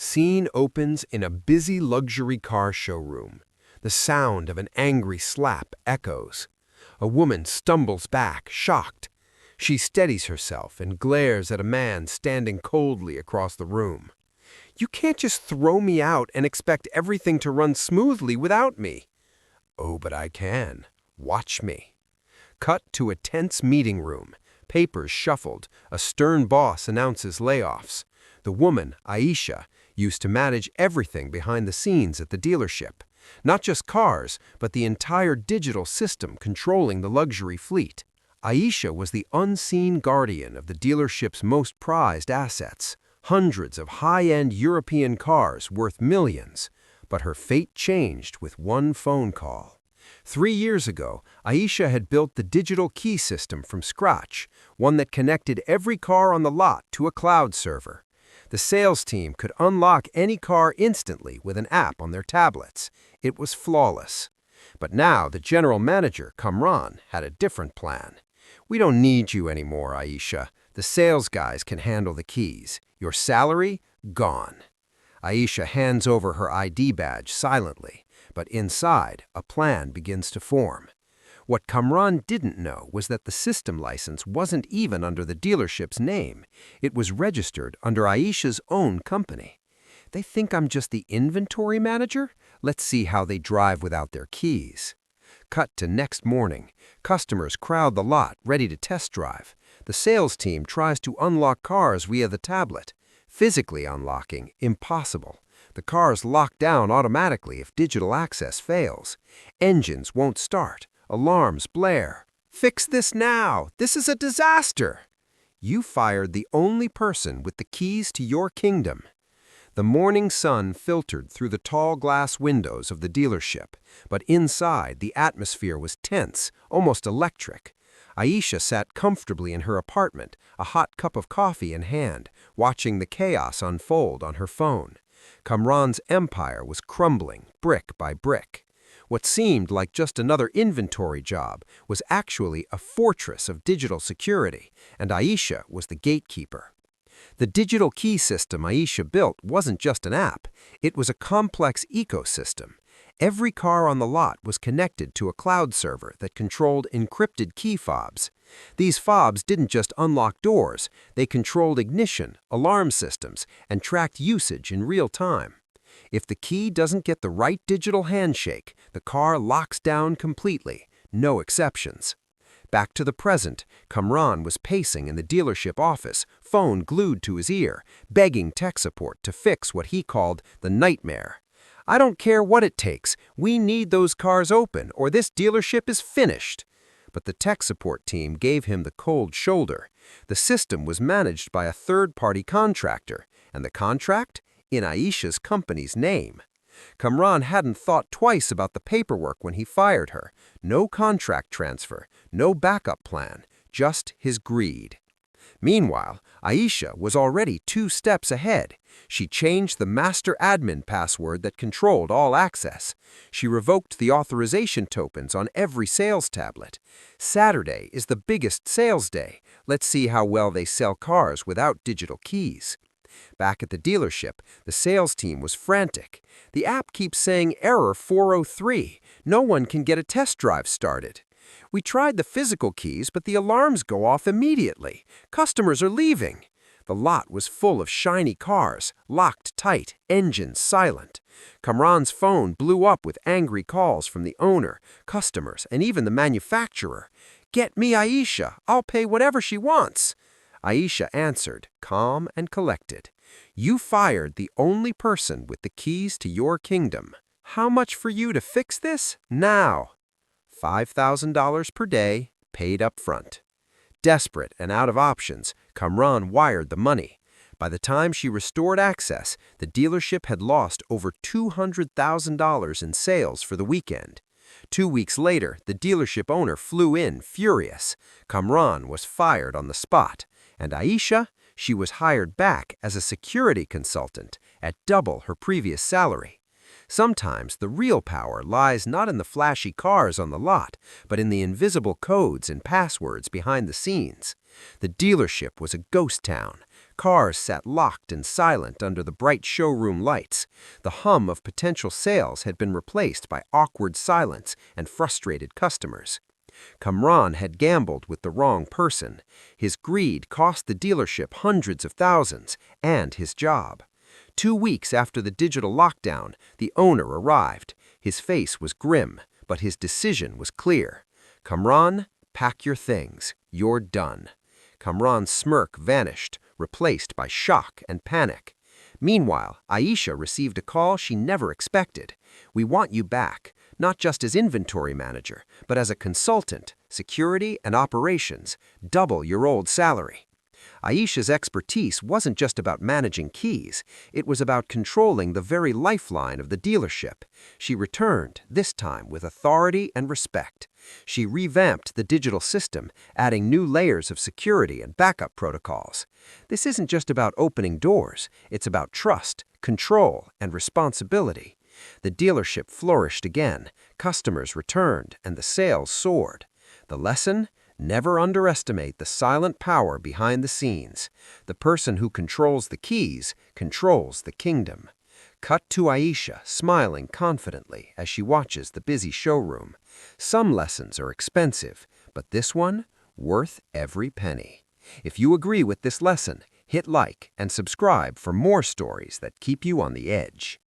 Scene opens in a busy luxury car showroom. The sound of an angry slap echoes. A woman stumbles back, shocked. She steadies herself and glares at a man standing coldly across the room. "You can't just throw me out and expect everything to run smoothly without me." "Oh, but I can. Watch me." Cut to a tense meeting room. Papers shuffled. A stern boss announces layoffs. The woman, Ayesha, used to manage everything behind the scenes at the dealership. Not just cars, but the entire digital system controlling the luxury fleet. Ayesha was the unseen guardian of the dealership's most prized assets, hundreds of high-end European cars worth millions. But her fate changed with one phone call. 3 years ago, Ayesha had built the digital key system from scratch, one that connected every car on the lot to a cloud server. The sales team could unlock any car instantly with an app on their tablets. It was flawless. But now the general manager, Kamran, had a different plan. "We don't need you anymore, Ayesha. The sales guys can handle the keys. Your salary? Gone." Ayesha hands over her ID badge silently, but inside, a plan begins to form. What Kamran didn't know was that the system license wasn't even under the dealership's name. It was registered under Ayesha's own company. "They think I'm just the inventory manager? Let's see how they drive without their keys." Cut to next morning. Customers crowd the lot, ready to test drive. The sales team tries to unlock cars via the tablet. Physically unlocking, impossible. The cars lock down automatically if digital access fails. Engines won't start. Alarms blare. "Fix this now! This is a disaster!" You fired the only person with the keys to your kingdom. The morning sun filtered through the tall glass windows of the dealership, but inside the atmosphere was tense, almost electric. Ayesha sat comfortably in her apartment, a hot cup of coffee in hand, watching the chaos unfold on her phone. Kamran's empire was crumbling, brick by brick. What seemed like just another inventory job was actually a fortress of digital security, and Ayesha was the gatekeeper. The digital key system Ayesha built wasn't just an app, it was a complex ecosystem. Every car on the lot was connected to a cloud server that controlled encrypted key fobs. These fobs didn't just unlock doors, they controlled ignition, alarm systems, and tracked usage in real time. If the key doesn't get the right digital handshake, the car locks down completely, no exceptions. Back to the present, Kamran was pacing in the dealership office, phone glued to his ear, begging tech support to fix what he called the nightmare. "I don't care what it takes, we need those cars open or this dealership is finished." But the tech support team gave him the cold shoulder. The system was managed by a third-party contractor, and the contract? In Ayesha's company's name. Kamran hadn't thought twice about the paperwork when he fired her. No contract transfer, no backup plan, just his greed. Meanwhile, Ayesha was already 2 steps ahead. She changed the master admin password that controlled all access. She revoked the authorization tokens on every sales tablet. Saturday is the biggest sales day. Let's see how well they sell cars without digital keys. Back at the dealership, the sales team was frantic. "The app keeps saying error 403. No one can get a test drive started." "We tried the physical keys, but the alarms go off immediately. Customers are leaving." The lot was full of shiny cars, locked tight, engines silent. Kamran's phone blew up with angry calls from the owner, customers, and even the manufacturer. "Get me Ayesha. I'll pay whatever she wants." Ayesha answered, calm and collected. "You fired the only person with the keys to your kingdom. How much for you to fix this? Now." $5,000 per day, paid up front. Desperate and out of options, Kamran wired the money. By the time she restored access, the dealership had lost over $200,000 in sales for the weekend. 2 weeks later, the dealership owner flew in furious. Kamran was fired on the spot. And Ayesha, she was hired back as a security consultant at double her previous salary. Sometimes the real power lies not in the flashy cars on the lot, but in the invisible codes and passwords behind the scenes. The dealership was a ghost town. Cars sat locked and silent under the bright showroom lights. The hum of potential sales had been replaced by awkward silence and frustrated customers. Kamran had gambled with the wrong person. His greed cost the dealership hundreds of thousands and his job. 2 weeks after the digital lockdown, the owner arrived. His face was grim, but his decision was clear. Kamran, pack your things. You're done. Kamran's smirk vanished, replaced by shock and panic. Meanwhile, Ayesha received a call she never expected. "We want you back, not just as inventory manager, but as a consultant, security and operations, double your old salary." Ayesha's expertise wasn't just about managing keys, it was about controlling the very lifeline of the dealership. She returned, this time with authority and respect. She revamped the digital system, adding new layers of security and backup protocols. This isn't just about opening doors, it's about trust, control, and responsibility. The dealership flourished again, customers returned, and the sales soared. The lesson? Never underestimate the silent power behind the scenes. The person who controls the keys controls the kingdom. Cut to Ayesha, smiling confidently as she watches the busy showroom. Some lessons are expensive, but this one, worth every penny. If you agree with this lesson, hit like and subscribe for more stories that keep you on the edge.